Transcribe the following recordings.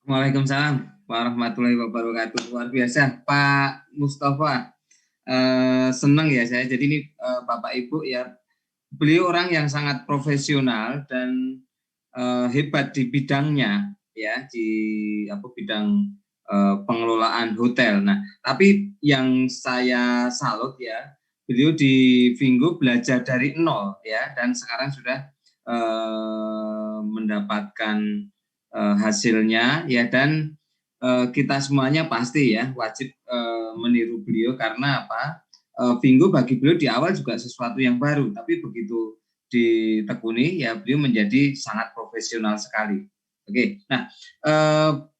Waalaikumsalam warahmatullahi wabarakatuh. Luar biasa, Pak Mustafa. Senang ya saya. Jadi ini Bapak Ibu ya, beliau orang yang sangat profesional dan hebat di bidangnya ya, di bidang pengelolaan hotel. Nah, tapi yang saya salut ya, beliau di Vinggo belajar dari nol ya, dan sekarang sudah mendapatkan hasilnya ya, dan kita semuanya pasti ya wajib meniru beliau karena apa? Vinggo bagi beliau di awal juga sesuatu yang baru, tapi begitu ditekuni ya beliau menjadi sangat profesional sekali. Oke, nah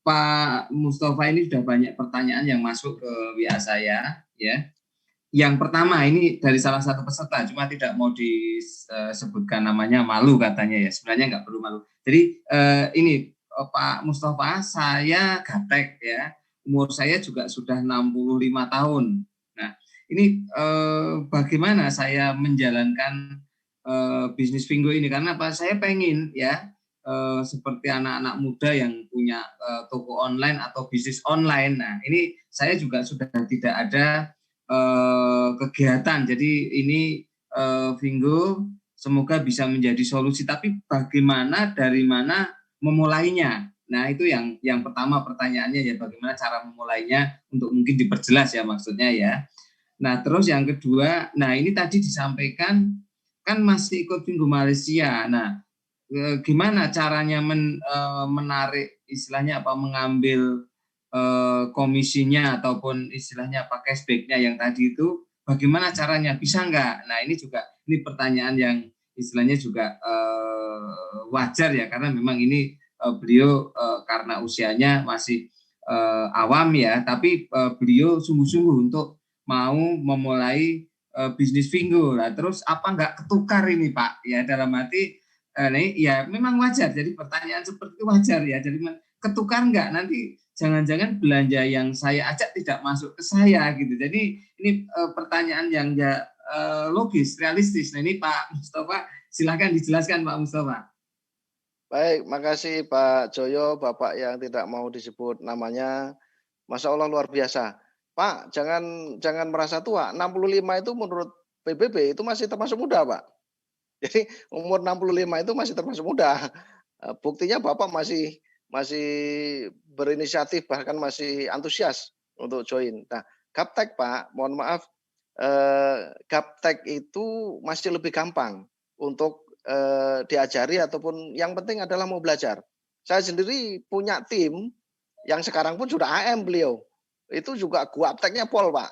Pak Mustafa, ini sudah banyak pertanyaan yang masuk ke WA saya ya. Yang pertama ini dari salah satu peserta, cuma tidak mau disebutkan namanya, malu katanya ya. Sebenarnya nggak perlu malu. Jadi ini Pak Mustafa, saya gaptek ya. Umur saya juga sudah 65 tahun. Nah, ini bagaimana saya menjalankan bisnis Vinggo ini, karena apa? Saya pengen ya seperti anak-anak muda yang punya toko online atau bisnis online. Nah, ini saya juga sudah tidak ada kegiatan. Jadi ini Vinggo semoga bisa menjadi solusi. Tapi bagaimana, dari mana memulainya? Nah, itu yang pertama pertanyaannya ya, bagaimana cara memulainya, untuk mungkin diperjelas ya maksudnya ya. Nah, terus yang kedua, nah ini tadi disampaikan kan masih ikut Vinggo Malaysia. Nah, gimana caranya menarik, istilahnya apa, mengambil komisinya ataupun istilahnya apa, cashbacknya yang tadi itu, bagaimana caranya, bisa nggak? Nah, ini pertanyaan yang istilahnya juga wajar ya, karena memang ini beliau karena usianya masih awam ya, tapi beliau sungguh-sungguh untuk mau memulai bisnis Vinggo. Nah, terus apa nggak ketukar ini Pak? Ya dalam arti ini ya memang wajar. Jadi pertanyaan seperti itu wajar ya. Jadi ketukar nggak, nanti jangan-jangan belanja yang saya ajak tidak masuk ke saya gitu. Jadi ini pertanyaan yang ya logis, realistis. Nah ini Pak Mustafa, silakan dijelaskan Pak Mustafa. Baik, makasih Pak Joyo, Bapak yang tidak mau disebut namanya. Masya Allah luar biasa. Pak, jangan jangan merasa tua. 65 itu menurut PBB itu masih termasuk muda, Pak. Jadi umur 65 itu masih termasuk muda. Buktinya Bapak masih masih berinisiatif bahkan masih antusias untuk join. Nah, gaptek Pak, mohon maaf, gaptek itu masih lebih gampang untuk diajari ataupun yang penting adalah mau belajar. Saya sendiri punya tim yang sekarang pun sudah AM beliau. Itu juga gapteknya pol, Pak.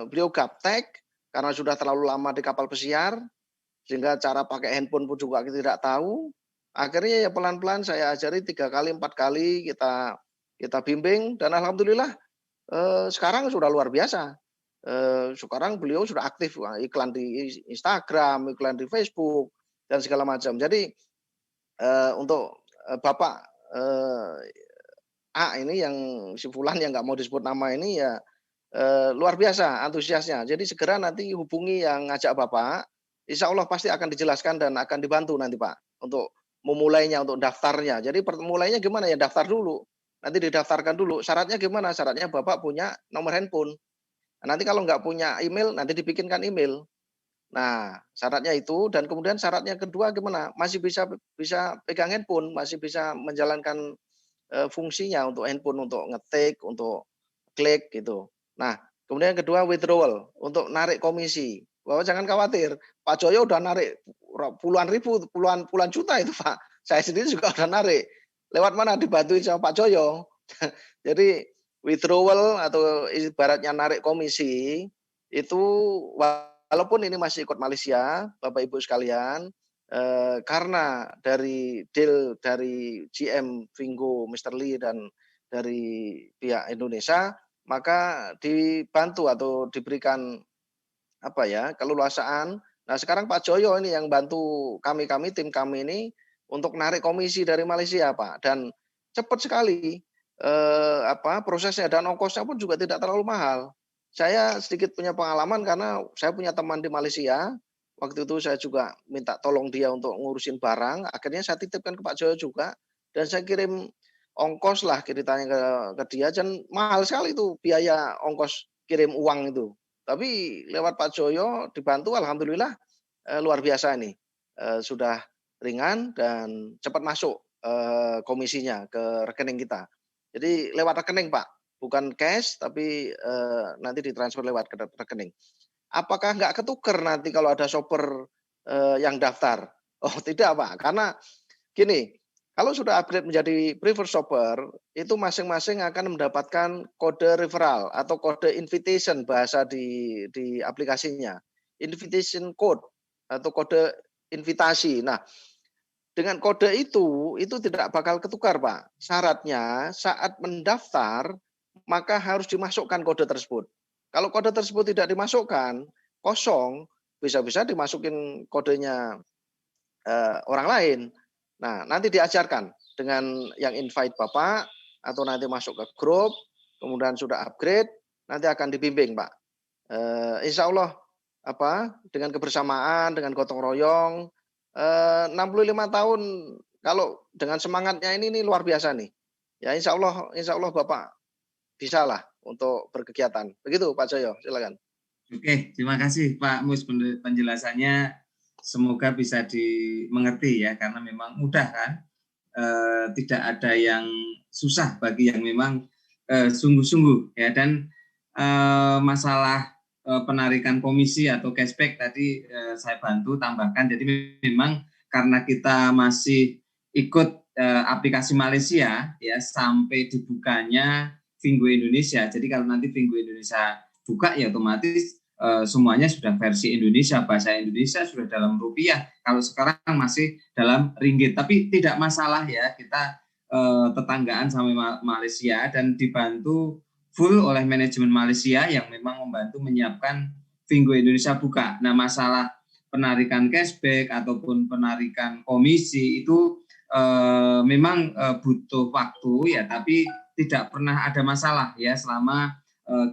Beliau gaptek karena sudah terlalu lama di kapal pesiar, sehingga cara pakai handphone pun juga kita tidak tahu. Akhirnya ya pelan-pelan saya ajari 3 kali, 4 kali kita kita bimbing dan alhamdulillah sekarang sudah luar biasa. Sekarang beliau sudah aktif iklan di Instagram, iklan di Facebook dan segala macam. Jadi untuk Bapak A ini yang si Fulan yang nggak mau disebut nama ini ya luar biasa antusiasnya. Jadi segera nanti hubungi yang ngajak Bapak, insya Allah pasti akan dijelaskan dan akan dibantu nanti Pak, untuk memulainya, untuk daftarnya. Jadi mulainya gimana ya, daftar dulu, nanti didaftarkan dulu. Syaratnya gimana? Syaratnya Bapak punya nomor handphone. Nanti kalau nggak punya email, nanti dibikinkan email. Nah, syaratnya itu dan kemudian syaratnya kedua gimana? Masih bisa bisa pegang handphone, masih bisa menjalankan, fungsinya untuk handphone, untuk ngetik, untuk klik gitu. Nah, kemudian yang kedua withdrawal, untuk narik komisi. Bahwa jangan khawatir, Pak Joyo udah narik puluhan ribu, puluhan puluhan juta itu Pak. Saya sendiri juga udah narik. Lewat mana? Dibantuin sama Pak Joyo. Jadi withdrawal atau ibaratnya narik komisi, itu walaupun ini masih ikut Malaysia, Bapak Ibu sekalian, karena dari deal dari GM Vinggo, Mr. Lee dan dari pihak Indonesia, maka dibantu atau diberikan apa ya, keleluasaan. Nah, sekarang Pak Joyo ini yang bantu kami-kami, tim kami ini untuk narik komisi dari Malaysia, Pak, dan cepat sekali, prosesnya dan ongkosnya pun juga tidak terlalu mahal. Saya sedikit punya pengalaman karena saya punya teman di Malaysia, waktu itu saya juga minta tolong dia untuk ngurusin barang, akhirnya saya titipkan ke Pak Joyo juga dan saya kirim ongkos lah ceritanya ke dia, dan mahal sekali itu biaya ongkos kirim uang itu. Tapi lewat Pak Joyo dibantu alhamdulillah, luar biasa ini, sudah ringan dan cepat masuk, komisinya ke rekening kita. Jadi lewat rekening Pak, bukan cash tapi, nanti ditransfer lewat ke rekening. Apakah nggak ketuker nanti kalau ada shopper, yang daftar? Oh tidak Pak, karena gini, kalau sudah upgrade menjadi preferred shopper, itu masing-masing akan mendapatkan kode referral atau kode invitation bahasa di aplikasinya. Invitation code atau kode invitasi. Nah, dengan kode itu tidak bakal ketukar, Pak. Syaratnya saat mendaftar, maka harus dimasukkan kode tersebut. Kalau kode tersebut tidak dimasukkan, kosong, bisa-bisa dimasukin kodenya orang lain. Nah, nanti diajarkan dengan yang invite Bapak atau nanti masuk ke grup, kemudian sudah upgrade, nanti akan dibimbing, Pak. Insya Allah dengan kebersamaan, dengan gotong royong, 65 tahun kalau dengan semangatnya ini luar biasa nih. Ya insya Allah Bapak bisalah untuk berkegiatan. Begitu Pak Joyo, silakan. Oke, terima kasih Pak Mus penjelasannya. Semoga bisa dimengerti ya, karena memang mudah kan. Tidak ada yang susah bagi yang memang sungguh-sungguh ya. Dan masalah penarikan komisi atau cashback tadi saya bantu tambahkan. Jadi memang karena kita masih ikut aplikasi Malaysia ya sampai dibukanya Fingo Indonesia. Jadi kalau nanti Fingo Indonesia buka ya otomatis semuanya sudah versi Indonesia, bahasa Indonesia sudah dalam rupiah. Kalau sekarang masih dalam ringgit, tapi tidak masalah ya, kita tetanggaan sama Malaysia dan dibantu full oleh manajemen Malaysia yang memang membantu menyiapkan Fingo Indonesia buka. Nah, masalah penarikan cashback ataupun penarikan komisi itu memang butuh waktu ya, tapi tidak pernah ada masalah ya selama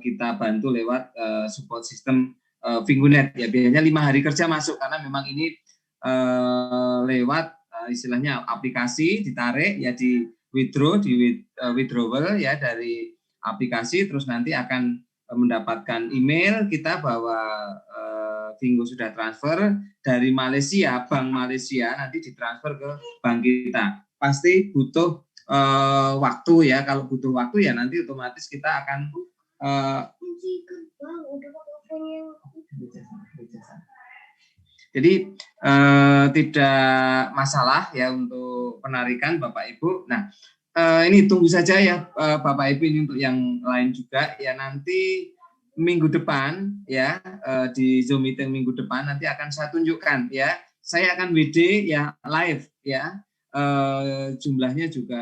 kita bantu lewat support system Fingonet ya, biasanya 5 hari kerja masuk karena memang ini lewat istilahnya aplikasi ditarik ya, di withdrawal ya dari aplikasi, terus nanti akan mendapatkan email kita bahwa Fingo sudah transfer dari Malaysia, Bank Malaysia nanti ditransfer ke bank kita. Pasti butuh waktu ya, kalau butuh waktu ya nanti otomatis kita akan jadi tidak masalah ya untuk penarikan Bapak Ibu. Nah, ini tunggu saja ya Bapak Ibu, ini untuk yang lain juga ya, nanti minggu depan ya di Zoom meeting minggu depan nanti akan saya tunjukkan ya. Saya akan WD ya live ya. Jumlahnya juga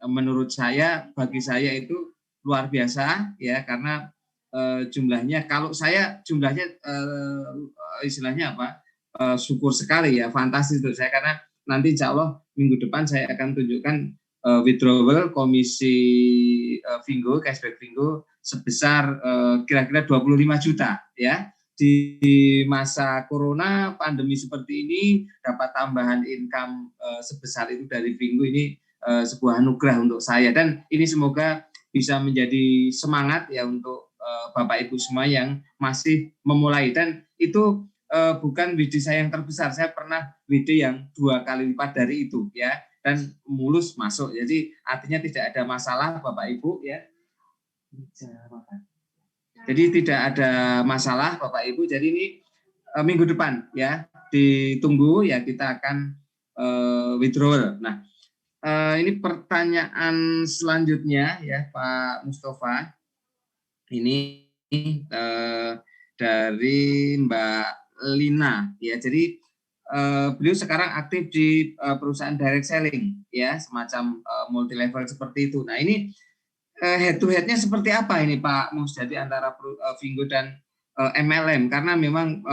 menurut saya, bagi saya itu luar biasa ya, karena jumlahnya, kalau saya jumlahnya istilahnya syukur sekali ya, fantastis untuk saya, karena nanti insya Allah minggu depan saya akan tunjukkan withdrawal komisi Fingo, cashback Fingo sebesar kira-kira 25 juta ya. Di masa corona pandemi seperti ini dapat tambahan income sebesar itu dari Fingo, ini sebuah anugerah untuk saya, dan ini semoga bisa menjadi semangat ya untuk Bapak Ibu semua yang masih memulai. Dan itu bukan WD saya yang terbesar, saya pernah WD yang 2 kali lipat dari itu ya, dan mulus masuk. Jadi artinya tidak ada masalah Bapak Ibu ya. Jadi tidak ada masalah Bapak Ibu. Jadi ini minggu depan ya, ditunggu ya, kita akan withdrawal. Nah, ini pertanyaan selanjutnya ya Pak Mustafa. Ini dari Mbak Lina ya. Jadi beliau sekarang aktif di perusahaan direct selling ya, semacam multi level seperti itu. Nah, ini head to headnya seperti apa ini Pak Mus, jadi antara Fingo dan MLM, karena memang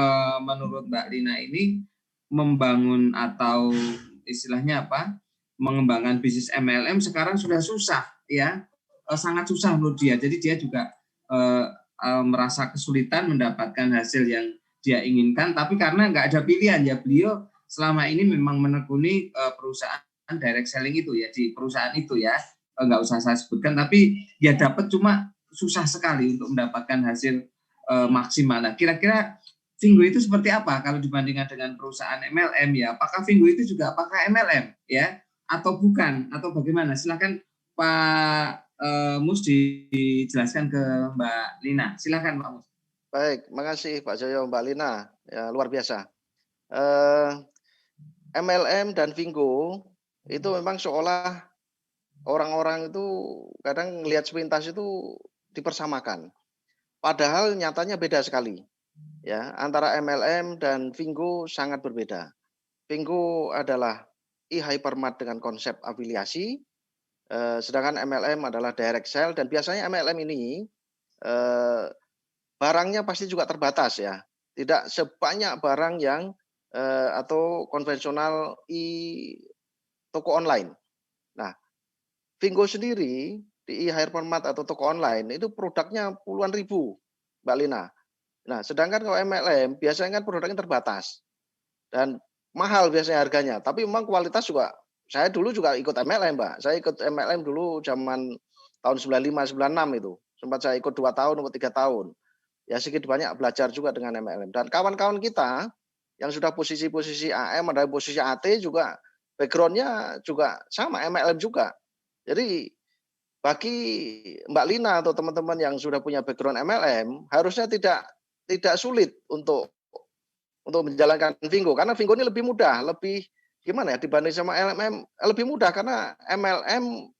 menurut Mbak Lina ini membangun atau istilahnya mengembangkan bisnis MLM sekarang sudah susah ya, sangat susah menurut dia. Jadi dia juga merasa kesulitan mendapatkan hasil yang dia inginkan, tapi karena nggak ada pilihan ya, beliau selama ini memang menekuni perusahaan direct selling itu ya, di perusahaan itu ya. nggak usah saya sebutkan, tapi ya dapat cuma susah sekali untuk mendapatkan hasil maksimal. Nah, kira-kira Vinggo itu seperti apa kalau dibandingkan dengan perusahaan MLM ya? Apakah Vinggo itu juga apakah MLM ya atau bukan atau bagaimana? Silakan Pak Mus dijelaskan ke Mbak Lina. Silakan Pak Mus. Baik, makasih Pak Joyo, Mbak Lina, ya luar biasa. Eh, MLM dan Vinggo itu memang seolah orang-orang itu kadang melihat sepintas itu dipersamakan. Padahal nyatanya beda sekali. Ya, antara MLM dan Vinggo sangat berbeda. Vinggo adalah e-hypermart dengan konsep afiliasi, sedangkan MLM adalah direct sell dan biasanya MLM ini eh, barangnya pasti juga terbatas ya. Tidak sebanyak barang yang atau konvensional toko online. Nah, Vinggo sendiri di e-hypermart atau toko online itu produknya puluhan ribu, Mbak Lina. Nah, sedangkan kalau MLM biasanya kan produknya terbatas dan mahal biasanya harganya. Tapi memang kualitas juga. Saya dulu juga ikut MLM, Mbak. Saya ikut MLM dulu zaman tahun 95, 96 itu. Sempat saya ikut 2 tahun atau 3 tahun. Ya sedikit banyak belajar juga dengan MLM. Dan kawan-kawan kita yang sudah posisi-posisi AM, ada posisi AT juga backgroundnya juga sama MLM juga. Jadi bagi Mbak Lina atau teman-teman yang sudah punya background MLM harusnya tidak sulit untuk menjalankan Vinggo karena Vinggo ini lebih mudah, lebih gimana ya dibanding sama MLM lebih mudah karena MLM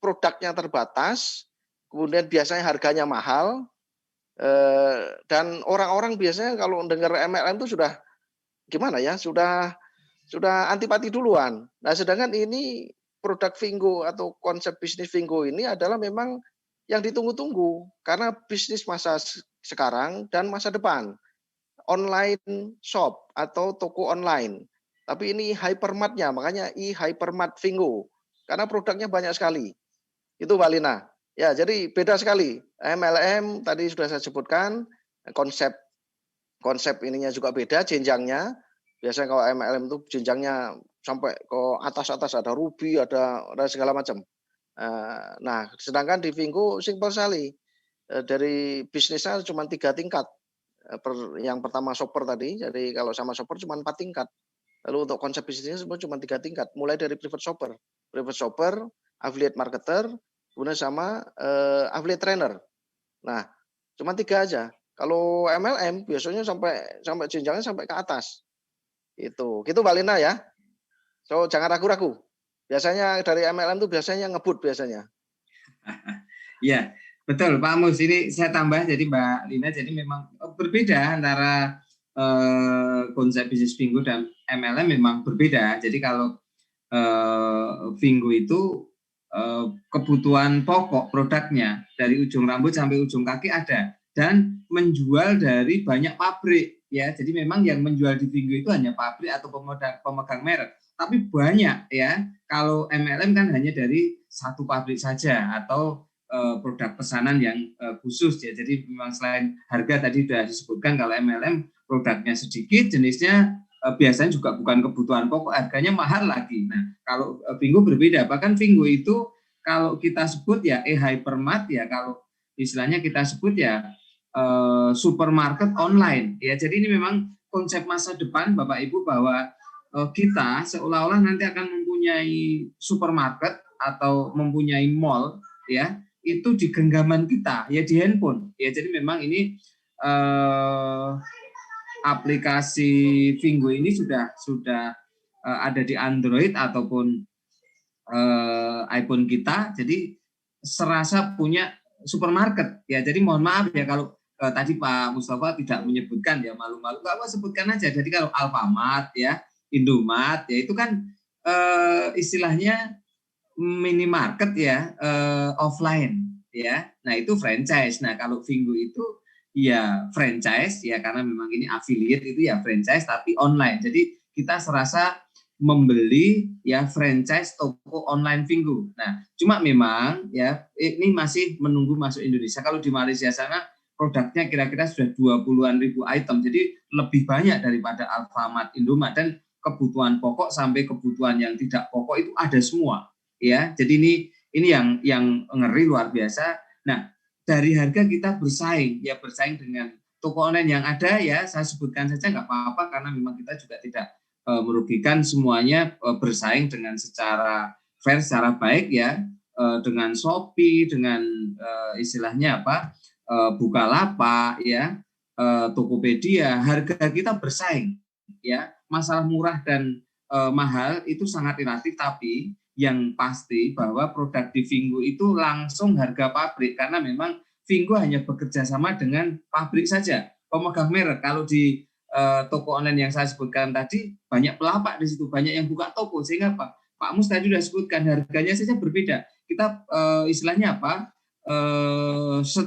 produknya terbatas, kemudian biasanya harganya mahal dan orang-orang biasanya kalau dengar MLM itu sudah gimana ya, sudah antipati duluan. Nah, sedangkan ini produk Vinggo atau konsep bisnis Vinggo ini adalah memang yang ditunggu-tunggu karena bisnis masa sekarang dan masa depan. Online shop atau toko online. Tapi ini hypermart-nya, makanya e-hypermart Vinggo. Karena produknya banyak sekali. Itu Mbak Lina. Ya, jadi beda sekali. MLM tadi sudah saya sebutkan, konsep ininya juga beda, jenjangnya. Biasanya kalau MLM itu jenjangnya sampai ke atas-atas, ada ruby, ada segala macam. Nah, sedangkan di Vinggo simpel sekali. Dari bisnisnya cuma 3 tingkat. Yang pertama shopper tadi, jadi kalau sama shopper cuma 4 tingkat. Lalu untuk konsep bisnisnya semua cuma 3 tingkat, mulai dari private shopper, affiliate marketer, kemudian sama affiliate trainer. Nah, cuma 3 aja. Kalau MLM biasanya sampai jenjangnya sampai ke atas. Itu. Gitu Mbak Lina ya. So jangan ragu-ragu. Biasanya dari MLM itu biasanya ngebut biasanya. Ya, betul Pak Mus. Ini saya tambah jadi Mbak Lina. Jadi memang berbeda antara konsep bisnis Vinggo dan MLM memang berbeda. Jadi kalau Vinggo itu kebutuhan pokok produknya dari ujung rambut sampai ujung kaki ada dan menjual dari banyak pabrik ya. Jadi memang yang menjual di Vinggo itu hanya pabrik atau pemegang merek, tapi banyak ya. Kalau MLM kan hanya dari satu pabrik saja atau produk pesanan yang khusus ya. Jadi memang selain harga tadi sudah disebutkan kalau MLM produknya sedikit, jenisnya biasanya juga bukan kebutuhan pokok, harganya mahal lagi. Nah, kalau Vinggo berbeda. Bahkan Vinggo itu kalau kita sebut ya e-hypermart ya, kalau istilahnya kita sebut ya supermarket online ya. Jadi ini memang konsep masa depan Bapak Ibu bahwa kita seolah-olah nanti akan mempunyai supermarket atau mempunyai mall ya, itu di genggaman kita ya, di handphone ya. Jadi memang ini aplikasi Vinggo ini sudah ada di Android ataupun iPhone kita, jadi serasa punya supermarket ya. Jadi mohon maaf ya kalau tadi Pak Mustafa tidak menyebutkan ya, malu-malu nggak apa, sebutkan aja. Jadi kalau Alfamart ya, Indomart ya, itu kan istilahnya minimarket ya, offline ya. Nah itu franchise. Nah kalau Vinggo itu ya franchise ya, karena memang ini affiliate itu ya franchise tapi online. Jadi kita serasa membeli ya franchise toko online Vinggo. Nah cuma memang ya ini masih menunggu masuk Indonesia. Kalau di Malaysia sana produknya kira-kira sudah 20-an ribu item. Jadi lebih banyak daripada Alfamart, Indomart, dan kebutuhan pokok sampai kebutuhan yang tidak pokok itu ada semua. Ya, jadi ini Ini yang ngeri luar biasa. Nah, dari harga kita bersaing dengan toko online yang ada ya, saya sebutkan saja nggak apa-apa karena memang kita juga tidak merugikan, semuanya bersaing dengan secara fair, secara baik ya, dengan Shopee, dengan istilahnya apa, Bukalapak ya, Tokopedia, harga kita bersaing ya. Masalah murah dan mahal itu sangat relatif, tapi yang pasti bahwa produk di Vinggo itu langsung harga pabrik, karena memang Vinggo hanya bekerja sama dengan pabrik saja, pemegang merek. Kalau di toko online yang saya sebutkan tadi, banyak pelapak di situ, banyak yang buka toko, sehingga Pak Mus tadi sudah sebutkan harganya saja berbeda. Kita istilahnya apa?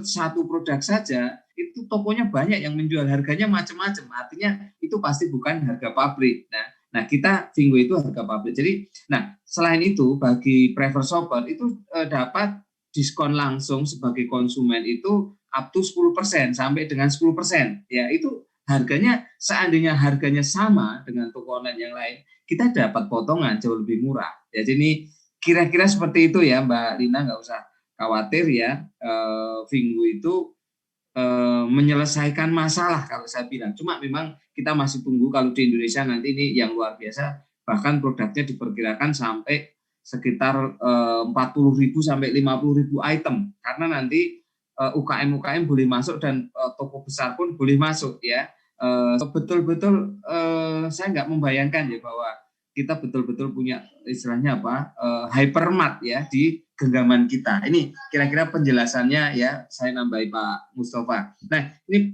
Satu produk saja itu tokonya banyak yang menjual, harganya macam-macam. Artinya itu pasti bukan harga pabrik. Nah kita Vinggo itu harga pabrik. Jadi, nah selain itu bagi prefer shopper itu dapat diskon langsung sebagai konsumen itu up to 10% sampai dengan 10%. Ya itu harganya, seandainya harganya sama dengan toko online yang lain, kita dapat potongan jauh lebih murah. Jadi ini kira-kira seperti itu ya Mbak Lina, nggak usah khawatir ya. Vinggo itu menyelesaikan masalah kalau saya bilang. Cuma memang kita masih tunggu kalau di Indonesia nanti ini yang luar biasa, bahkan produknya diperkirakan sampai sekitar 40.000 sampai 50.000 item, karena nanti UKM boleh masuk dan toko besar pun boleh masuk ya. Betul-betul saya nggak membayangkan ya bahwa kita betul-betul punya istilahnya apa, hypermart ya di genggaman kita. Ini kira-kira penjelasannya ya, saya nambahi Pak Mustafa. Nah, ini